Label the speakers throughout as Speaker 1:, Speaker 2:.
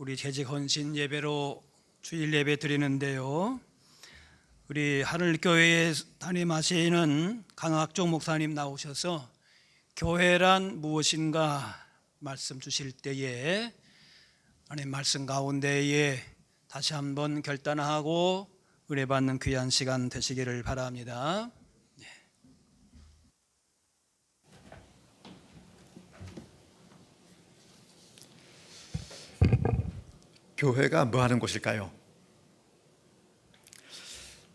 Speaker 1: 우리 재직 헌신 예배로 주일 예배 드리는데요. 우리 하늘교회에 담임하시는 강학종 목사님 나오셔서 교회란 무엇인가 말씀 주실 때에 하나님 말씀 가운데에 다시 한번 결단하고 은혜받는 귀한 시간 되시기를 바랍니다.
Speaker 2: 교회가 뭐 하는 곳일까요?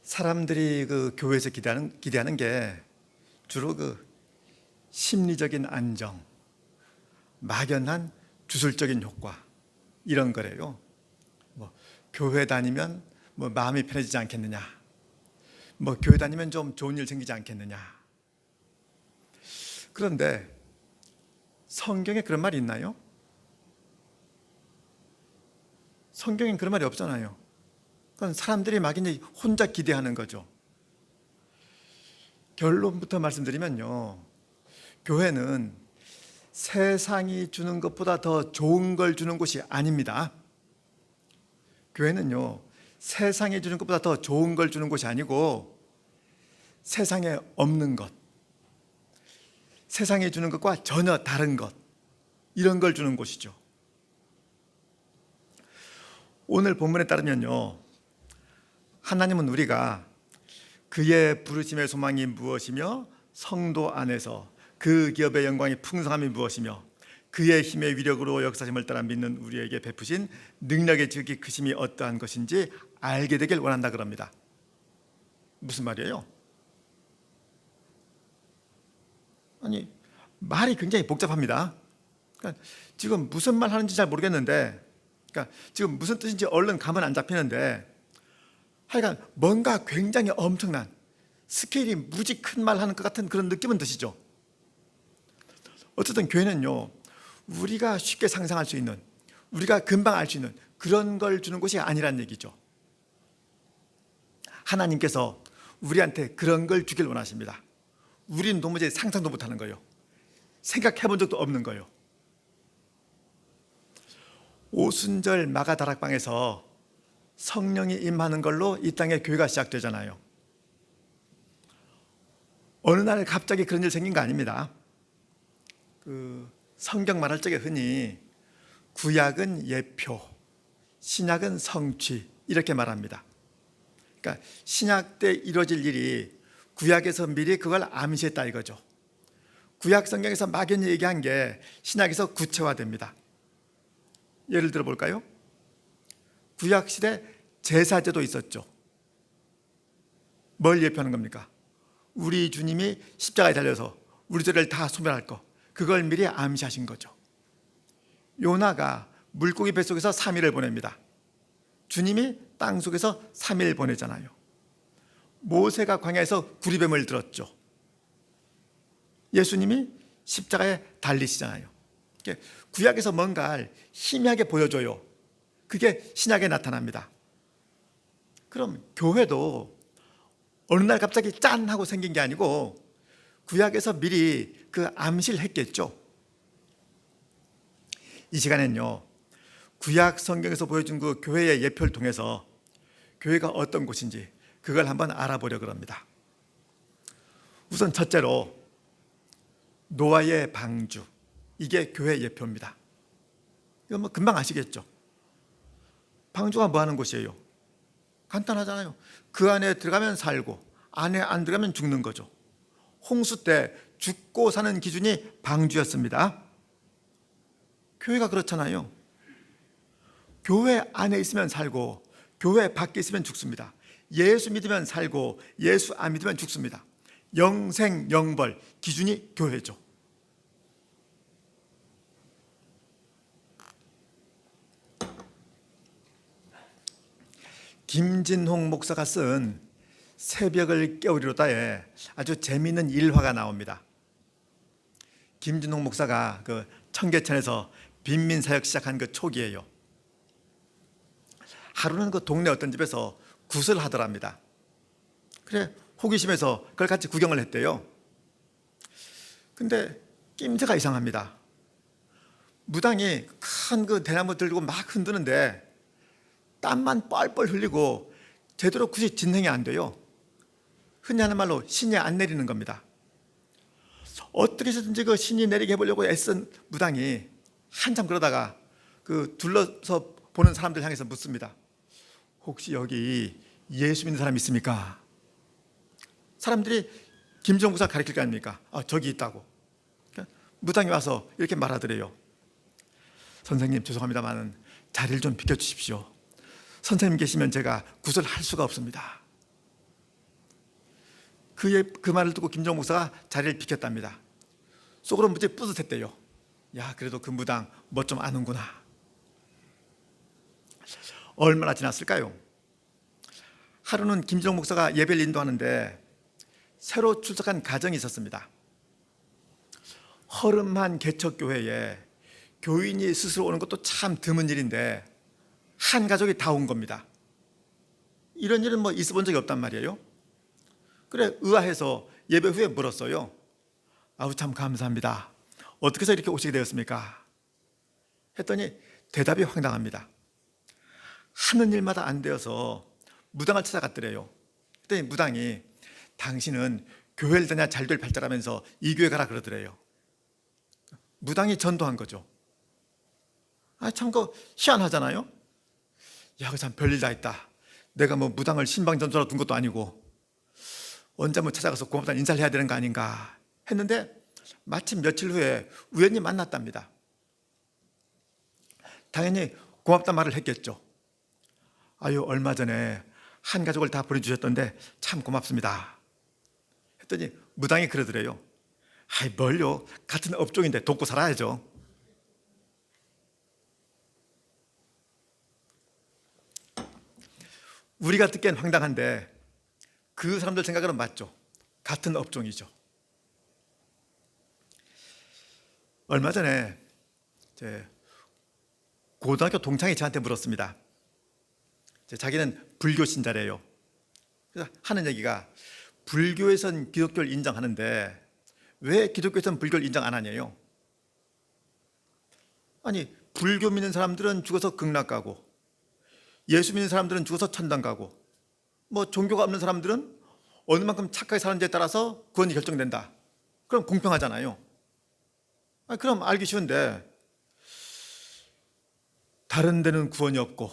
Speaker 2: 사람들이 교회에서 기대하는 게 주로 심리적인 안정, 막연한 주술적인 효과 이런 거래요. 교회 다니면 마음이 편해지지 않겠느냐, 교회 다니면 좀 좋은 일 생기지 않겠느냐. 그런데 성경에 그런 말이 있나요? 성경엔 그런 말이 없잖아요. 그건 사람들이 막 이제 혼자 기대하는 거죠. 결론부터 말씀드리면요, 교회는 세상이 주는 것보다 더 좋은 걸 주는 곳이 아닙니다. 교회는요, 세상이 주는 것보다 더 좋은 걸 주는 곳이 아니고 세상에 없는 것, 세상이 주는 것과 전혀 다른 것, 이런 걸 주는 곳이죠. 오늘 본문에 따르면요, 하나님은 우리가 그의 부르심의 소망이 무엇이며 성도 안에서 그 기업의 영광이 풍성함이 무엇이며 그의 힘의 위력으로 역사심을 따라 믿는 우리에게 베푸신 능력의 지극히 크심이 어떠한 것인지 알게 되길 원한다 그럽니다. 무슨 말이에요? 아니, 말이 굉장히 복잡합니다. 그러니까 지금 무슨 말 하는지 잘 모르겠는데, 그러니까 지금 무슨 뜻인지 얼른 감은 안 잡히는데, 하여간 뭔가 굉장히 엄청난 스케일이 무지 큰 말 하는 것 같은 그런 느낌은 드시죠? 어쨌든 교회는요, 우리가 쉽게 상상할 수 있는, 우리가 금방 알 수 있는 그런 걸 주는 곳이 아니란 얘기죠. 하나님께서 우리한테 그런 걸 주길 원하십니다. 우리는 도무지 상상도 못하는 거예요. 생각해 본 적도 없는 거예요. 오순절 마가다락방에서 성령이 임하는 걸로 이 땅에 교회가 시작되잖아요. 어느 날 갑자기 그런 일 생긴 거 아닙니다. 성경 말할 적에 흔히 구약은 예표, 신약은 성취 이렇게 말합니다. 그러니까 신약 때 이루어질 일이 구약에서 미리 그걸 암시했다 이거죠. 구약 성경에서 막연히 얘기한 게 신약에서 구체화됩니다. 예를 들어 볼까요? 구약 시대 제사제도 있었죠. 뭘 예표하는 겁니까? 우리 주님이 십자가에 달려서 우리 죄를 다 소멸할 거, 그걸 미리 암시하신 거죠. 요나가 물고기 뱃속에서 3일을 보냅니다. 주님이 땅속에서 3일 보내잖아요. 모세가 광야에서 구리뱀을 들었죠. 예수님이 십자가에 달리시잖아요. 구약에서 뭔가를 희미하게 보여줘요. 그게 신약에 나타납니다. 그럼 교회도 어느 날 갑자기 짠 하고 생긴 게 아니고 구약에서 미리 그 암시를 했겠죠. 이 시간엔요, 구약 성경에서 보여준 그 교회의 예표를 통해서 교회가 어떤 곳인지 그걸 한번 알아보려고 합니다. 우선 첫째로 노아의 방주, 이게 교회 예표입니다. 이거 금방 아시겠죠? 방주가 뭐 하는 곳이에요? 간단하잖아요. 그 안에 들어가면 살고 안에 안 들어가면 죽는 거죠. 홍수 때 죽고 사는 기준이 방주였습니다. 교회가 그렇잖아요. 교회 안에 있으면 살고 교회 밖에 있으면 죽습니다. 예수 믿으면 살고 예수 안 믿으면 죽습니다. 영생 영벌 기준이 교회죠. 김진홍 목사가 쓴 새벽을 깨우리로다에 아주 재미있는 일화가 나옵니다. 김진홍 목사가 청계천에서 빈민사역 시작한 그 초기에요, 하루는 그 동네 어떤 집에서 굿을 하더랍니다. 그래 호기심에서 그걸 같이 구경을 했대요. 근데 낌새가 이상합니다. 무당이 큰 그 대나무 들고 막 흔드는데 땀만 뻘뻘 흘리고 제대로 굳이 진행이 안 돼요. 흔히 하는 말로 신이 안 내리는 겁니다. 어떻게 해서든지 그 신이 내리게 해보려고 애쓴 무당이 한참 그러다가 그 둘러서 보는 사람들 향해서 묻습니다. 혹시 여기 예수 믿는 사람 있습니까? 사람들이 김정구사 가르칠 거 아닙니까? 저기 있다고. 무당이 와서 이렇게 말하더래요. 선생님 죄송합니다만 자리를 좀 비켜주십시오. 선생님 계시면 제가 구슬할 수가 없습니다. 그 말을 듣고 김정 목사가 자리를 비켰답니다. 속으로 무지 뿌듯했대요. 야, 그래도 그 무당 뭐 좀 아는구나. 얼마나 지났을까요? 하루는 김정 목사가 예배를 인도하는데 새로 출석한 가정이 있었습니다. 허름한 개척교회에 교인이 스스로 오는 것도 참 드문 일인데 한 가족이 다 온 겁니다. 이런 일은 뭐 있어 본 적이 없단 말이에요. 그래 의아해서 예배 후에 물었어요. 아우 참 감사합니다. 어떻게 해서 이렇게 오시게 되었습니까? 했더니 대답이 황당합니다. 하는 일마다 안 되어서 무당을 찾아갔더래요. 그랬더니 무당이 당신은 교회를 다녀야 잘 될 팔자라면서 이 교회 가라 그러더래요. 무당이 전도한 거죠. 참 그 희한하잖아요. 야, 그 참 별일 다 있다. 내가 뭐 무당을 신방전도로 둔 것도 아니고 언제 한번 찾아가서 고맙다는 인사를 해야 되는 거 아닌가 했는데 마침 며칠 후에 우연히 만났답니다. 당연히 고맙다 말을 했겠죠. 아유 얼마 전에 한 가족을 다 보내주셨던데 참 고맙습니다. 했더니 무당이 그러더래요. 아이 뭘요, 같은 업종인데 돕고 살아야죠. 우리가 듣기엔 황당한데 그 사람들 생각으로는 맞죠. 같은 업종이죠. 얼마 전에 제 고등학교 동창이 저한테 물었습니다. 자기는 불교 신자래요. 그래서 하는 얘기가 불교에선 기독교를 인정하는데 왜 기독교에선 불교를 인정 안 하냐요. 아니 불교 믿는 사람들은 죽어서 극락 가고 예수 믿는 사람들은 죽어서 천당 가고 뭐 종교가 없는 사람들은 어느 만큼 착하게 사는지에 따라서 구원이 결정된다. 그럼 공평하잖아요. 그럼 알기 쉬운데 다른 데는 구원이 없고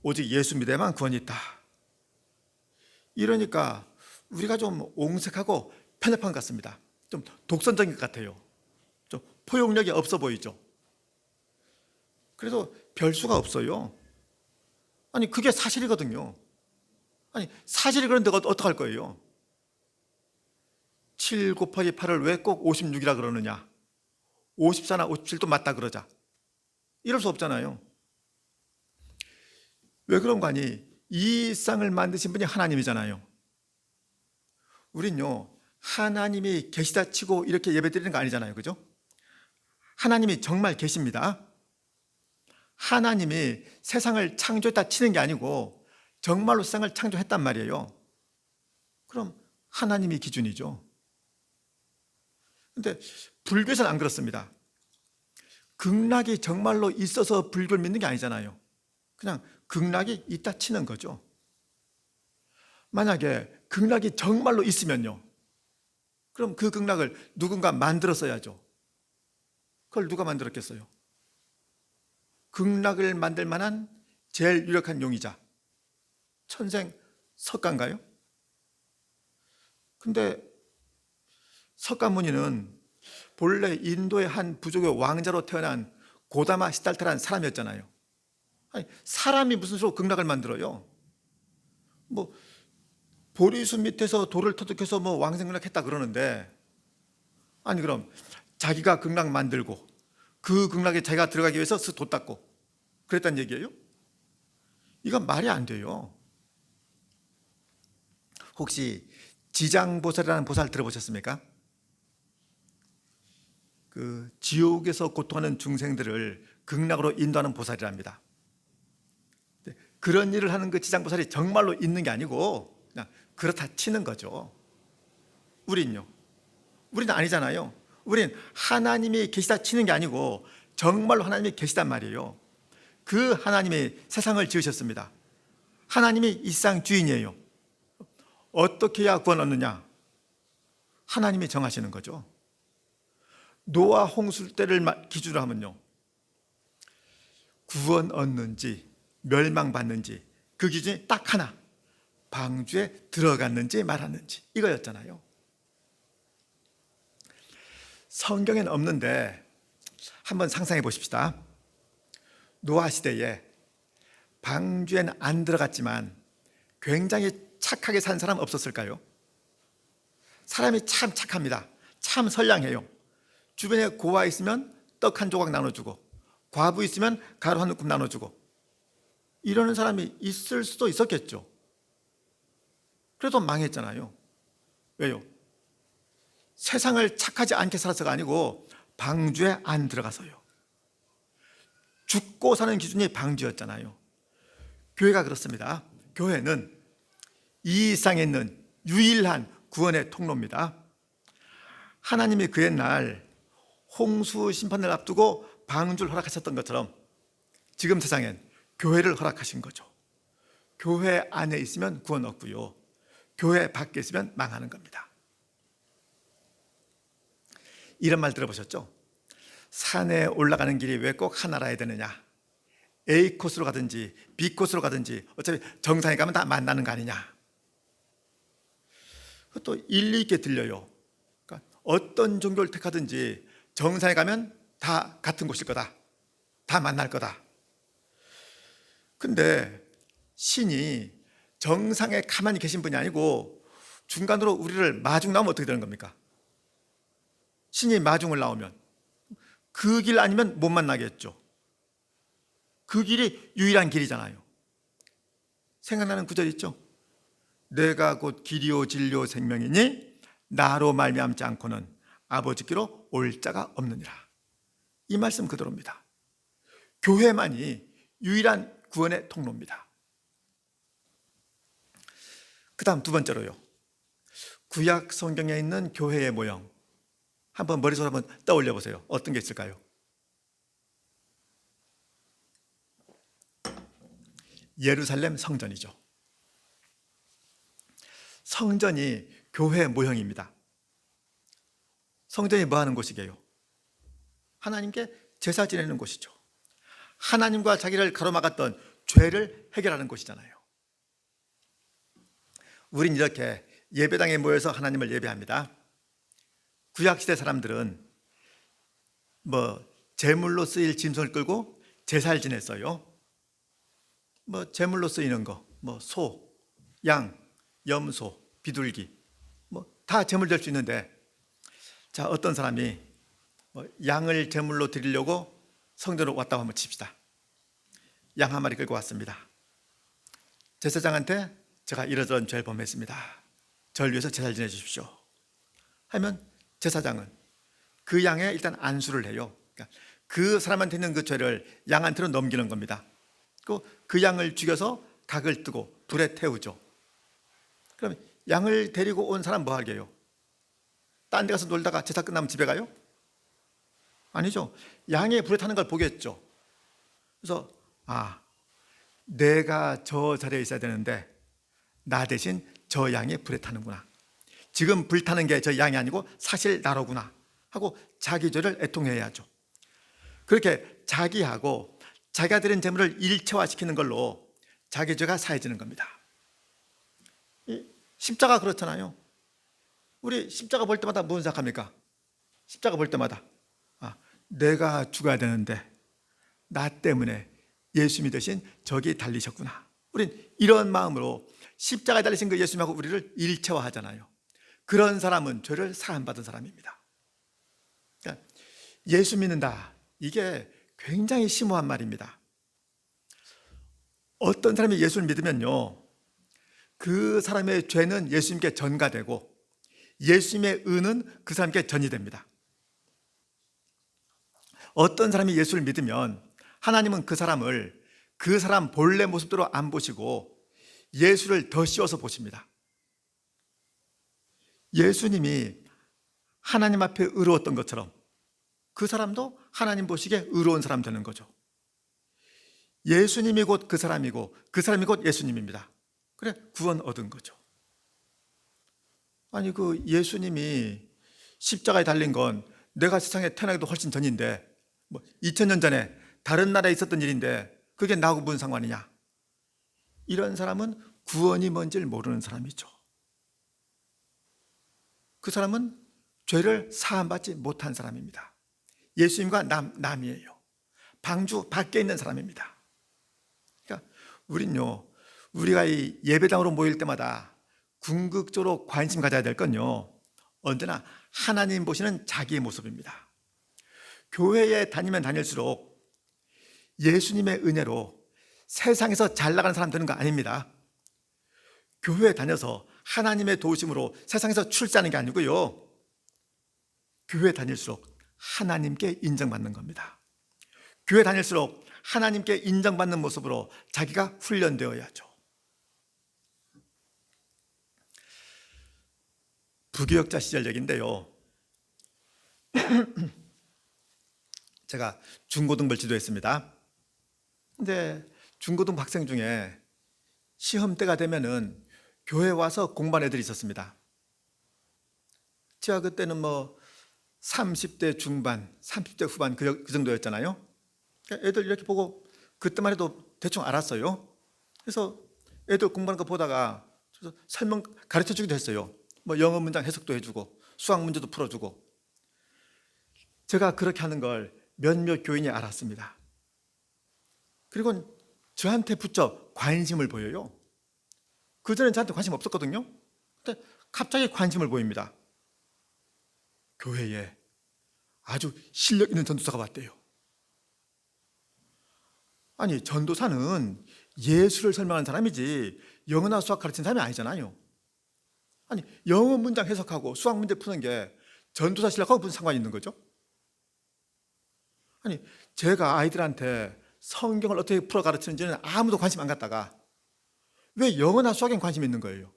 Speaker 2: 오직 예수 믿어야만 구원이 있다. 이러니까 우리가 좀 옹색하고 편협한 것 같습니다. 좀 독선적인 것 같아요. 좀 포용력이 없어 보이죠. 그래서 별 수가 없어요. 아니 그게 사실이거든요. 아니 사실이 그런데 어떡할 거예요? 7 곱하기 8을 왜 꼭 56이라 그러느냐, 54나 57도 맞다 그러자, 이럴 수 없잖아요. 왜 그런 거 아니? 이 쌍을 만드신 분이 하나님이잖아요. 우린요 하나님이 계시다 치고 이렇게 예배 드리는 거 아니잖아요. 그죠? 하나님이 정말 계십니다. 하나님이 세상을 창조했다 치는 게 아니고 정말로 세상을 창조했단 말이에요. 그럼 하나님이 기준이죠. 근데 불교에서는 안 그렇습니다. 극락이 정말로 있어서 불교를 믿는 게 아니잖아요. 그냥 극락이 있다 치는 거죠. 만약에 극락이 정말로 있으면요, 그럼 그 극락을 누군가 만들었어야죠. 그걸 누가 만들었겠어요? 극락을 만들 만한 제일 유력한 용의자 천생 석가인가요? 근데 석가모니는 본래 인도의 한 부족의 왕자로 태어난 고다마 시달타라는 사람이었잖아요. 아니, 사람이 무슨 수로 극락을 만들어요? 뭐 보리수 밑에서 돌을 터득해서 뭐 왕생극락했다 그러는데, 아니 그럼 자기가 극락 만들고 그 극락에 자기가 들어가기 위해서 돈 닦고 그랬단 얘기예요? 이건 말이 안 돼요. 혹시 지장보살이라는 보살 들어보셨습니까? 그 지옥에서 고통하는 중생들을 극락으로 인도하는 보살이랍니다. 그런 일을 하는 그 지장보살이 정말로 있는 게 아니고 그냥 그렇다 치는 거죠. 우리는요? 우리는 아니잖아요. 우린 하나님이 계시다 치는 게 아니고 정말로 하나님이 계시단 말이에요. 그 하나님이 세상을 지으셨습니다. 하나님이 이 세상 주인이에요. 어떻게 해야 구원 얻느냐? 하나님이 정하시는 거죠. 노아 홍수 때를 기준으로 하면요, 구원 얻는지 멸망받는지 그 기준이 딱 하나, 방주에 들어갔는지 말았는지 이거였잖아요. 성경에는 없는데 한번 상상해 보십시다. 노아 시대에 방주에는 안 들어갔지만 굉장히 착하게 산 사람 없었을까요? 사람이 참 착합니다. 참 선량해요. 주변에 고아 있으면 떡 한 조각 나눠주고, 과부 있으면 가루 한 움큼 나눠주고, 이러는 사람이 있을 수도 있었겠죠. 그래도 망했잖아요. 왜요? 세상을 착하지 않게 살아서가 아니고 방주에 안 들어가서요. 죽고 사는 기준이 방주였잖아요. 교회가 그렇습니다. 교회는 이 세상에 있는 유일한 구원의 통로입니다. 하나님이 그 옛날 홍수 심판을 앞두고 방주를 허락하셨던 것처럼 지금 세상엔 교회를 허락하신 거죠. 교회 안에 있으면 구원 얻고요, 교회 밖에 있으면 망하는 겁니다. 이런 말 들어보셨죠? 산에 올라가는 길이 왜 꼭 하나라야 되느냐? A 코스로 가든지 B 코스로 가든지 어차피 정상에 가면 다 만나는 거 아니냐? 그것도 일리 있게 들려요. 그러니까 어떤 종교를 택하든지 정상에 가면 다 같은 곳일 거다, 다 만날 거다. 근데 신이 정상에 가만히 계신 분이 아니고 중간으로 우리를 마중 나오면 어떻게 되는 겁니까? 신이 마중을 나오면 그 길 아니면 못 만나겠죠. 그 길이 유일한 길이잖아요. 생각나는 구절 있죠? 내가 곧 길이요 진리요 생명이니 나로 말미암지 않고는 아버지께로 올 자가 없느니라. 이 말씀 그대로입니다. 교회만이 유일한 구원의 통로입니다. 그 다음 두 번째로요, 구약 성경에 있는 교회의 모형 한번 머릿속에 한번 떠올려 보세요. 어떤 게 있을까요? 예루살렘 성전이죠. 성전이 교회의 모형입니다. 성전이 뭐 하는 곳이게요? 하나님께 제사 지내는 곳이죠. 하나님과 자기를 가로막았던 죄를 해결하는 곳이잖아요. 우린 이렇게 예배당에 모여서 하나님을 예배합니다. 구약시대 사람들은 제물로 쓰일 짐승을 끌고 제사를 지냈어요. 제물로 쓰이는 거, 소, 양, 염소, 비둘기, 다 제물 될 수 있는데, 자, 어떤 사람이 양을 제물로 드리려고 성전으로 왔다고 한번 칩시다. 양 한 마리 끌고 왔습니다. 제사장한테 제가 이러저런 죄를 범했습니다, 저를 위해서 제사를 지내 주십시오 하면 제사장은 그 양에 일단 안수를 해요. 그러니까 그 사람한테 있는 그 죄를 양한테로 넘기는 겁니다. 그 양을 죽여서 각을 뜨고 불에 태우죠. 그럼 양을 데리고 온 사람 뭐 하게요? 딴 데 가서 놀다가 제사 끝나면 집에 가요? 아니죠. 양이 불에 타는 걸 보겠죠. 그래서 내가 저 자리에 있어야 되는데 나 대신 저 양이 불에 타는구나, 지금 불타는 게 저 양이 아니고 사실 나로구나 하고 자기 죄를 애통해야죠. 그렇게 자기하고 자기가 드린 재물을 일체화시키는 걸로 자기 죄가 사해지는 겁니다. 십자가 그렇잖아요. 우리 십자가 볼 때마다 무슨 생각합니까? 십자가 볼 때마다 내가 죽어야 되는데 나 때문에 예수님이 대신 저기 달리셨구나. 우린 이런 마음으로 십자가에 달리신 그 예수님하고 우리를 일체화하잖아요. 그런 사람은 죄를 사함받은 사람입니다. 그러니까 예수 믿는다, 이게 굉장히 심오한 말입니다. 어떤 사람이 예수를 믿으면요, 그 사람의 죄는 예수님께 전가되고 예수님의 의는 그 사람께 전이 됩니다. 어떤 사람이 예수를 믿으면 하나님은 그 사람을 그 사람 본래 모습대로 안 보시고 예수를 더 씌워서 보십니다. 예수님이 하나님 앞에 의로웠던 것처럼 그 사람도 하나님 보시기에 의로운 사람 되는 거죠. 예수님이 곧 그 사람이고 그 사람이 곧 예수님입니다. 그래, 구원 얻은 거죠. 아니, 그 예수님이 십자가에 달린 건 내가 세상에 태어나기도 훨씬 전인데, 2000년 전에 다른 나라에 있었던 일인데 그게 나하고 무슨 상관이냐? 이런 사람은 구원이 뭔지를 모르는 사람이죠. 그 사람은 죄를 사함받지 못한 사람입니다. 예수님과 남이에요. 방주 밖에 있는 사람입니다. 그러니까 우린요, 우리가 이 예배당으로 모일 때마다 궁극적으로 관심 가져야 될 건요, 언제나 하나님 보시는 자기의 모습입니다. 교회에 다니면 다닐수록 예수님의 은혜로 세상에서 잘 나가는 사람 되는 거 아닙니다. 교회에 다녀서 하나님의 도우심으로 세상에서 출세하는 게 아니고요, 교회 다닐수록 하나님께 인정받는 겁니다. 교회 다닐수록 하나님께 인정받는 모습으로 자기가 훈련되어야죠. 부교역자 시절 얘기인데요, 제가 중고등부를 지도했습니다. 근데 중고등 학생 중에 시험 때가 되면은 교회 와서 공부하는 애들이 있었습니다. 제가 그때는 30대 중반, 30대 후반 그 정도였잖아요. 애들 이렇게 보고 그때만 해도 대충 알았어요. 그래서 애들 공부하는 거 보다가 설명 가르쳐 주기도 했어요. 영어 문장 해석도 해주고 수학 문제도 풀어주고. 제가 그렇게 하는 걸 몇몇 교인이 알았습니다. 그리고 저한테 부쩍 관심을 보여요. 그전엔 저한테 관심 없었거든요. 근데 갑자기 관심을 보입니다. 교회에 아주 실력 있는 전도사가 왔대요. 아니, 전도사는 예수를 설명하는 사람이지 영어나 수학 가르치는 사람이 아니잖아요. 아니, 영어 문장 해석하고 수학 문제 푸는 게 전도사 실력하고 무슨 상관이 있는 거죠? 아니, 제가 아이들한테 성경을 어떻게 풀어 가르치는지는 아무도 관심 안 갖다가 왜 영어나 수학에 관심이 있는 거예요?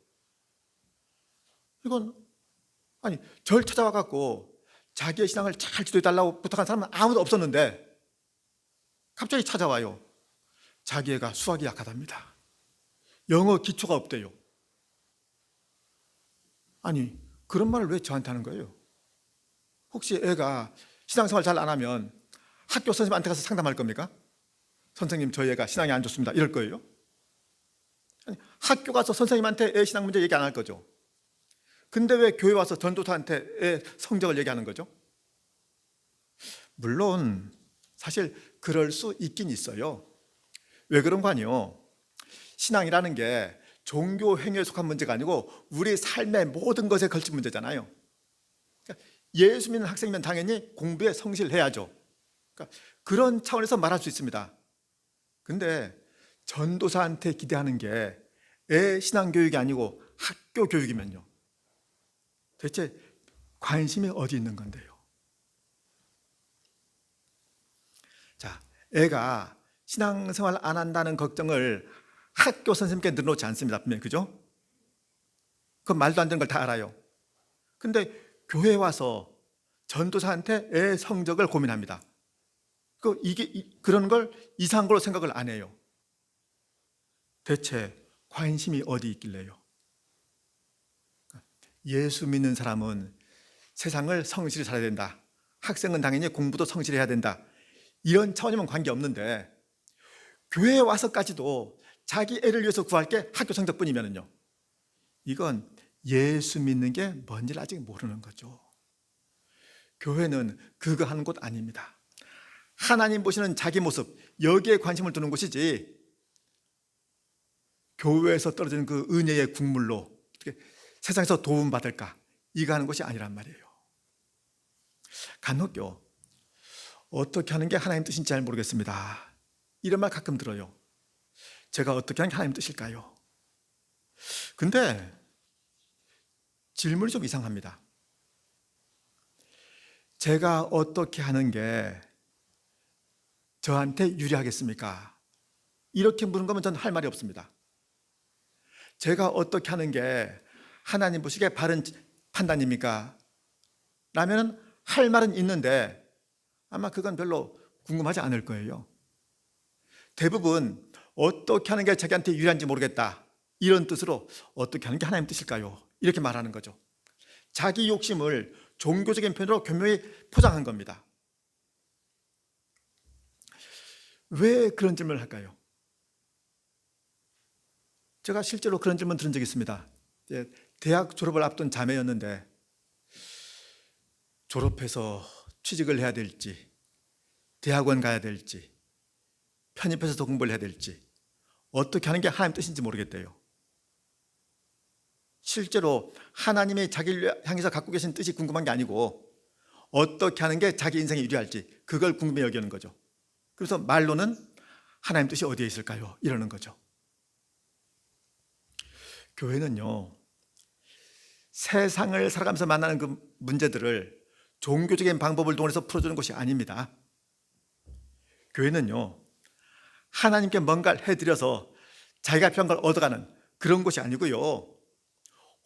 Speaker 2: 이건, 아니, 절 찾아와 갖고 자기의 신앙을 잘 지도해달라고 부탁한 사람은 아무도 없었는데 갑자기 찾아와요. 자기 애가 수학이 약하답니다. 영어 기초가 없대요. 아니, 그런 말을 왜 저한테 하는 거예요? 혹시 애가 신앙생활 잘 안 하면 학교 선생님한테 가서 상담할 겁니까? 선생님, 저희 애가 신앙이 안 좋습니다, 이럴 거예요? 아니, 학교 가서 선생님한테 애 신앙 문제 얘기 안 할 거죠. 근데 왜 교회 와서 전도사한테 애 성적을 얘기하는 거죠? 물론 사실 그럴 수 있긴 있어요. 왜 그런 거 아니요? 신앙이라는 게 종교 행위에 속한 문제가 아니고 우리 삶의 모든 것에 걸친 문제잖아요. 그러니까 예수 믿는 학생이면 당연히 공부에 성실해야죠. 그러니까 그런 차원에서 말할 수 있습니다. 근데 전도사한테 기대하는 게 애 신앙 교육이 아니고 학교 교육이면요, 대체 관심이 어디 있는 건데요? 자, 애가 신앙생활 안 한다는 걱정을 학교 선생님께 늘어놓지 않습니다, 분명히. 그죠? 그건 말도 안 되는 걸 다 알아요. 근데 교회 와서 전도사한테 애 성적을 고민합니다. 그런 걸 이상한 걸로 생각을 안 해요. 대체 관심이 어디 있길래요? 예수 믿는 사람은 세상을 성실히 살아야 된다, 학생은 당연히 공부도 성실히 해야 된다, 이런 차원이면 관계없는데 교회에 와서까지도 자기 애를 위해서 구할 게 학교 성적뿐이면요, 이건 예수 믿는 게 뭔지를 아직 모르는 거죠. 교회는 그거 하는 곳 아닙니다. 하나님 보시는 자기 모습, 여기에 관심을 두는 곳이지 교회에서 떨어지는 그 은혜의 국물로 어떻게 세상에서 도움받을까, 이거 하는 것이 아니란 말이에요. 간혹요, 어떻게 하는 게 하나님 뜻인지 잘 모르겠습니다, 이런 말 가끔 들어요. 제가 어떻게 하는 게 하나님 뜻일까요? 근데 질문이 좀 이상합니다. 제가 어떻게 하는 게 저한테 유리하겠습니까? 이렇게 묻는 거면 저는 할 말이 없습니다. 제가 어떻게 하는 게 하나님 보시기에 바른 판단입니까? 라면 할 말은 있는데 아마 그건 별로 궁금하지 않을 거예요. 대부분 어떻게 하는 게 자기한테 유리한지 모르겠다, 이런 뜻으로 어떻게 하는 게 하나님 뜻일까요? 이렇게 말하는 거죠. 자기 욕심을 종교적인 표현으로 교묘히 포장한 겁니다. 왜 그런 질문을 할까요? 제가 실제로 그런 질문 들은 적이 있습니다. 대학 졸업을 앞둔 자매였는데 졸업해서 취직을 해야 될지, 대학원 가야 될지, 편입해서 더 공부를 해야 될지, 어떻게 하는 게 하나님 뜻인지 모르겠대요. 실제로 하나님이 자기를 향해서 갖고 계신 뜻이 궁금한 게 아니고 어떻게 하는 게 자기 인생에 유리할지, 그걸 궁금해 여기는 거죠. 그래서 말로는 하나님 뜻이 어디에 있을까요? 이러는 거죠. 교회는요, 세상을 살아가면서 만나는 그 문제들을 종교적인 방법을 동원해서 풀어주는 것이 아닙니다. 교회는요, 하나님께 뭔가를 해드려서 자기가 필요한 걸 얻어가는 그런 것이 아니고요,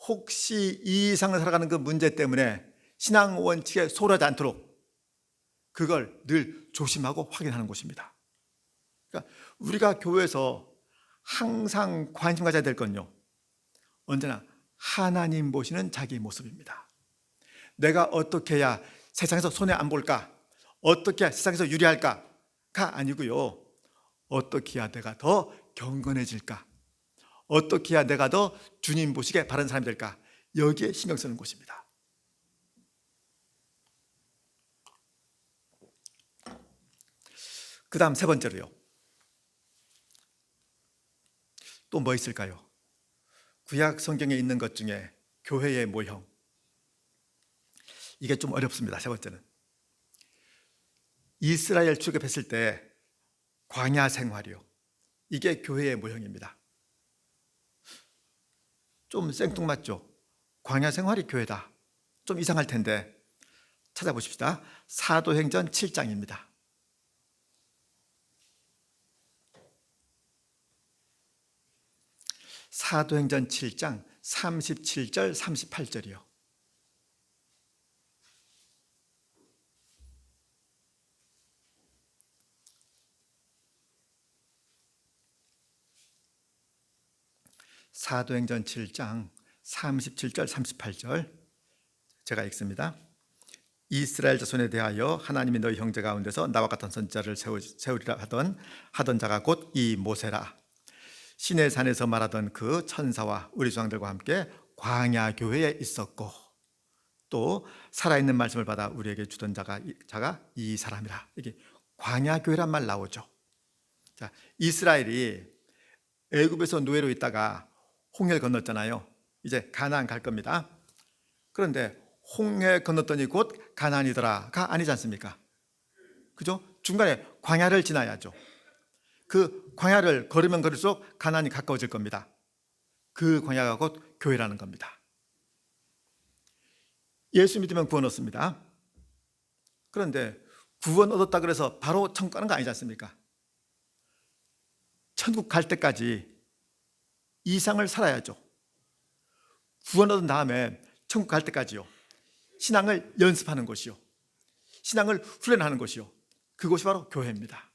Speaker 2: 혹시 이 세상을 살아가는 그 문제 때문에 신앙 원칙에 소홀하지 않도록 그걸 늘 조심하고 확인하는 것입니다. 그러니까 우리가 교회에서 항상 관심 가져야 될 건요, 언제나 하나님 보시는 자기 모습입니다. 내가 어떻게 해야 세상에서 손해 안 볼까, 어떻게 해야 세상에서 유리할까가 아니고요, 어떻게 해야 내가 더 경건해질까, 어떻게 해야 내가 더 주님 보시기에 바른 사람이 될까, 여기에 신경 쓰는 것입니다. 그 다음 세 번째로요, 또 뭐 있을까요? 구약 성경에 있는 것 중에 교회의 모형, 이게 좀 어렵습니다. 세 번째는 이스라엘 출애굽했을 때 광야 생활이요, 이게 교회의 모형입니다. 좀 생뚱맞죠? 광야 생활이 교회다, 좀 이상할 텐데 찾아보십시다. 사도행전 7장입니다. 사도행전 7장 37절 38절이요. 사도행전 7장 37절 38절 제가 읽습니다. 이스라엘 자손에 대하여 하나님이 너희 형제 가운데서 나와 같은 선지자를 세우리라 하던 자가 곧 이 모세라. 시내산에서 말하던 그 천사와 우리 조상들과 함께 광야 교회에 있었고 또 살아있는 말씀을 받아 우리에게 주던 자가 이 사람이라. 이게 광야 교회란 말 나오죠. 자, 이스라엘이 애굽에서 노예로 있다가 홍해를 건넜잖아요. 이제 가나안 갈 겁니다. 그런데 홍해 건넜더니 곧 가나안이더라가 아니지 않습니까? 그죠? 중간에 광야를 지나야죠. 그 광야를 걸으면 걸을수록 가나안이 가까워질 겁니다. 그 광야가 곧 교회라는 겁니다. 예수 믿으면 구원 얻습니다. 그런데 구원 얻었다 그래서 바로 천국 가는 거 아니지 않습니까? 천국 갈 때까지 이상을 살아야죠. 구원 얻은 다음에 천국 갈 때까지요, 신앙을 연습하는 것이요, 신앙을 훈련하는 것이요, 그것이 바로 교회입니다.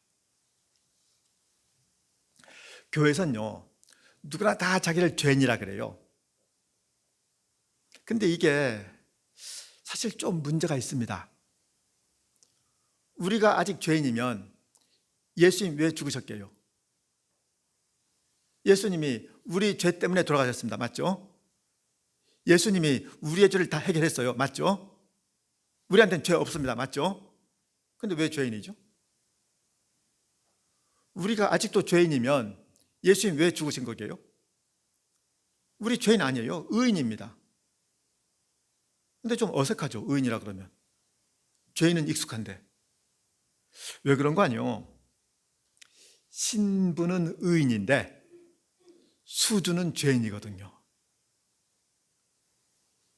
Speaker 2: 교회에서는요, 누구나 다 자기를 죄인이라 그래요. 근데 이게 사실 좀 문제가 있습니다. 우리가 아직 죄인이면 예수님 왜 죽으셨게요? 예수님이 우리 죄 때문에 돌아가셨습니다. 맞죠? 예수님이 우리의 죄를 다 해결했어요. 맞죠? 우리한테는 죄 없습니다. 맞죠? 근데 왜 죄인이죠? 우리가 아직도 죄인이면 예수님 왜 죽으신 거게요? 우리 죄인 아니에요. 의인입니다. 근데 좀 어색하죠. 의인이라 그러면. 죄인은 익숙한데. 왜 그런 거 아니에요? 신분은 의인인데 수준은 죄인이거든요.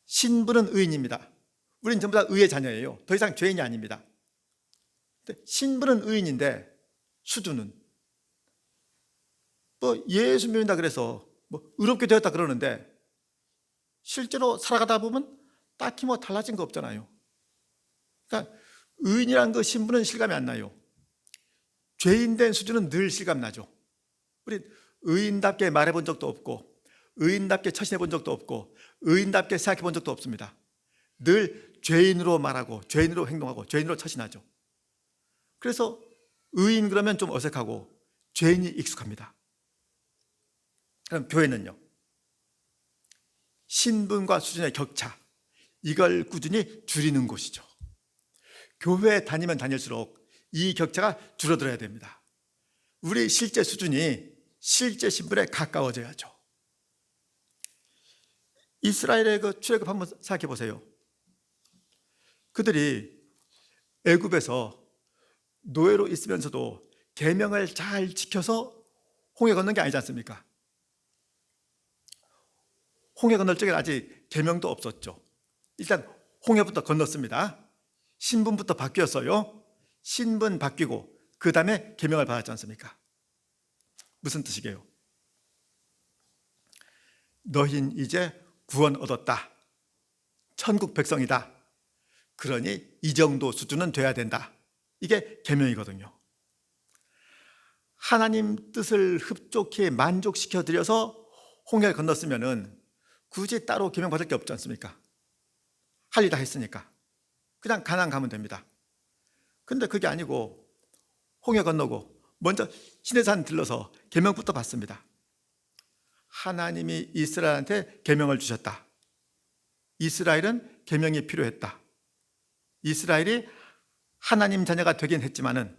Speaker 2: 신분은 의인입니다. 우리는 전부 다 의의 자녀예요. 더 이상 죄인이 아닙니다. 근데 신분은 의인인데 수준은 예수 믿는다 그래서 의롭게 되었다 그러는데 실제로 살아가다 보면 딱히 달라진 거 없잖아요. 그러니까 의인이라는 그 신분은 실감이 안 나요. 죄인된 수준은 늘 실감 나죠. 우리 의인답게 말해본 적도 없고, 의인답게 처신해 본 적도 없고, 의인답게 생각해 본 적도 없습니다. 늘 죄인으로 말하고, 죄인으로 행동하고, 죄인으로 처신하죠. 그래서 의인 그러면 좀 어색하고 죄인이 익숙합니다. 그럼 교회는요, 신분과 수준의 격차, 이걸 꾸준히 줄이는 곳이죠. 교회에 다니면 다닐수록 이 격차가 줄어들어야 됩니다. 우리 실제 수준이 실제 신분에 가까워져야죠. 이스라엘의 그 출애굽 한번 생각해 보세요. 그들이 애굽에서 노예로 있으면서도 계명을 잘 지켜서 홍해 건넌 게 아니지 않습니까? 홍해 건널 적에 아직 계명도 없었죠. 일단 홍해부터 건넜습니다. 신분부터 바뀌었어요. 신분 바뀌고 그 다음에 계명을 받았지 않습니까? 무슨 뜻이게요? 너흰 이제 구원 얻었다. 천국 백성이다. 그러니 이 정도 수준은 돼야 된다. 이게 계명이거든요. 하나님 뜻을 흡족히 만족시켜 드려서 홍해를 건넜으면은 굳이 따로 계명 받을 게 없지 않습니까? 할 일 다 했으니까 그냥 가나안 가면 됩니다. 근데 그게 아니고 홍해 건너고 먼저 시내산 들러서 계명부터 받습니다. 하나님이 이스라엘한테 계명을 주셨다. 이스라엘은 계명이 필요했다. 이스라엘이 하나님 자녀가 되긴 했지만은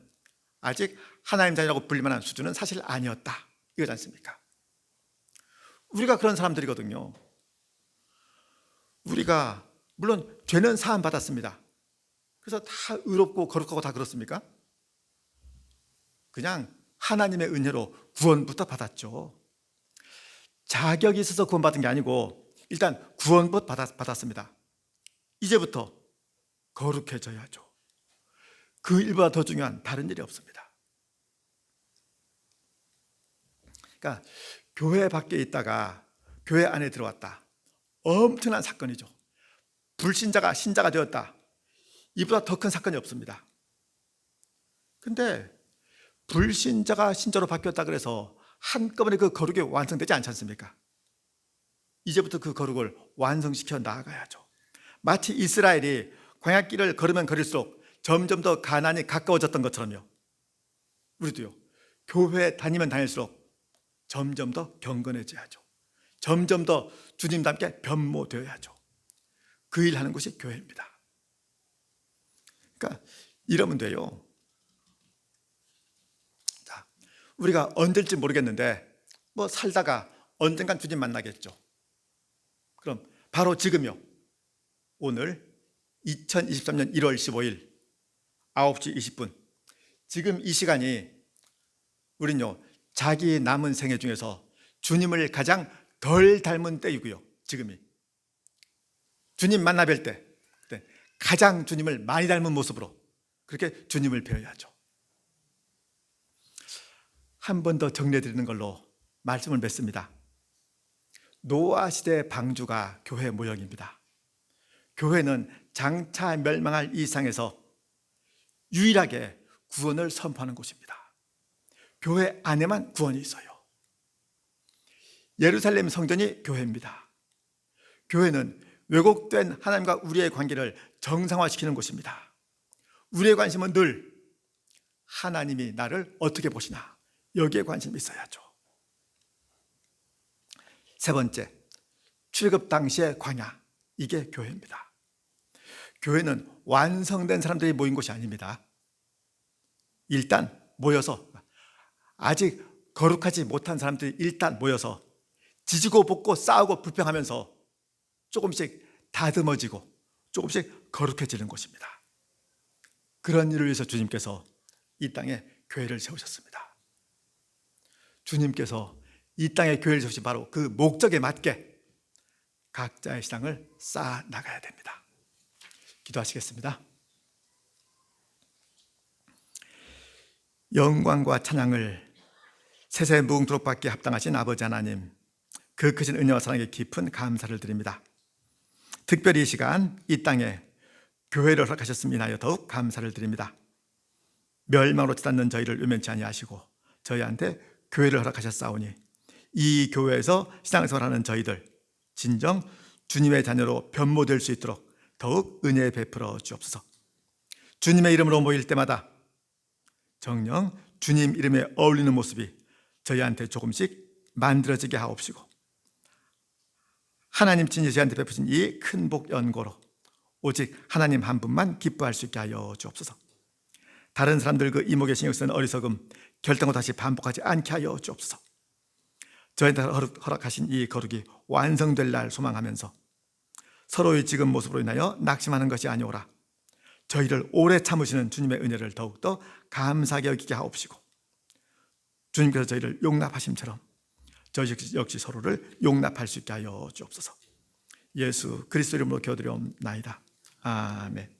Speaker 2: 아직 하나님 자녀라고 불릴 만한 수준은 사실 아니었다. 이거지 않습니까? 우리가 그런 사람들이거든요. 우리가 물론 죄는 사함 받았습니다. 그래서 다 의롭고 거룩하고 다 그렇습니까? 그냥 하나님의 은혜로 구원부터 받았죠. 자격이 있어서 구원받은 게 아니고 일단 구원부터 받았습니다. 이제부터 거룩해져야죠. 그 일보다 더 중요한 다른 일이 없습니다. 그러니까 교회 밖에 있다가 교회 안에 들어왔다. 엄청난 사건이죠. 불신자가 신자가 되었다. 이보다 더 큰 사건이 없습니다. 근데 불신자가 신자로 바뀌었다 그래서 한꺼번에 그 거룩이 완성되지 않지 않습니까? 이제부터 그 거룩을 완성시켜 나아가야죠. 마치 이스라엘이 광야길을 걸으면 걸을수록 점점 더 가나안이 가까워졌던 것처럼요. 우리도요. 교회에 다니면 다닐수록 점점 더 경건해져야죠. 점점 더 주님과 함께 변모되어야죠. 그 일하는 곳이 교회입니다. 그러니까 이러면 돼요. 자, 우리가 언제일지 모르겠는데 뭐 살다가 언젠간 주님 만나겠죠. 그럼 바로 지금요. 오늘 2023년 1월 15일 9시 20분 지금 이 시간이 우린요 자기 남은 생애 중에서 주님을 가장 덜 닮은 때이고요. 지금이 주님 만나 뵐 때 가장 주님을 많이 닮은 모습으로 그렇게 주님을 배워야죠. 한 번 더 정리해 드리는 걸로 말씀을 맺습니다. 노아 시대 방주가 교회 모형입니다. 교회는 장차 멸망할 이 세상에서 유일하게 구원을 선포하는 곳입니다. 교회 안에만 구원이 있어요. 예루살렘 성전이 교회입니다. 교회는 왜곡된 하나님과 우리의 관계를 정상화시키는 곳입니다. 우리의 관심은 늘 하나님이 나를 어떻게 보시나 여기에 관심이 있어야죠. 세 번째, 출애굽 당시의 광야, 이게 교회입니다. 교회는 완성된 사람들이 모인 곳이 아닙니다. 일단 모여서 아직 거룩하지 못한 사람들이 일단 모여서 지지고 볶고 싸우고 불평하면서 조금씩 다듬어지고 조금씩 거룩해지는 곳입니다. 그런 일을 위해서 주님께서 이 땅에 교회를 세우셨습니다. 주님께서 이 땅에 교회를 세우신 바로 그 목적에 맞게 각자의 신앙을 쌓아 나가야 됩니다. 기도하시겠습니다. 영광과 찬양을 세세 무궁토록 받기에 합당하신 아버지 하나님, 그 크신 은혜와 사랑에 깊은 감사를 드립니다. 특별히 이 시간 이 땅에 교회를 허락하셨음에 인하여 더욱 감사를 드립니다. 멸망으로 치닫는 저희를 외면치 아니하시고 저희한테 교회를 허락하셨사오니 이 교회에서 신앙생활하는 저희들 진정 주님의 자녀로 변모될 수 있도록 더욱 은혜 베풀어 주옵소서. 주님의 이름으로 모일 때마다 정녕 주님 이름에 어울리는 모습이 저희한테 조금씩 만들어지게 하옵시고 하나님 친히 저희한테 베푸신 이 큰 복 연고로 오직 하나님 한 분만 기뻐할 수 있게 하여 주옵소서. 다른 사람들 그 이목에 신경 쓰는 어리석음 결단코 다시 반복하지 않게 하여 주옵소서. 저희한테 허락하신 이 거룩이 완성될 날 소망하면서 서로의 지금 모습으로 인하여 낙심하는 것이 아니오라. 저희를 오래 참으시는 주님의 은혜를 더욱더 감사하게 여기게 하옵시고 주님께서 저희를 용납하심처럼 저희 역시 서로를 용납할 수 있게 하여 주옵소서. 예수 그리스도 이름으로 기도드리옵나이다. 아멘.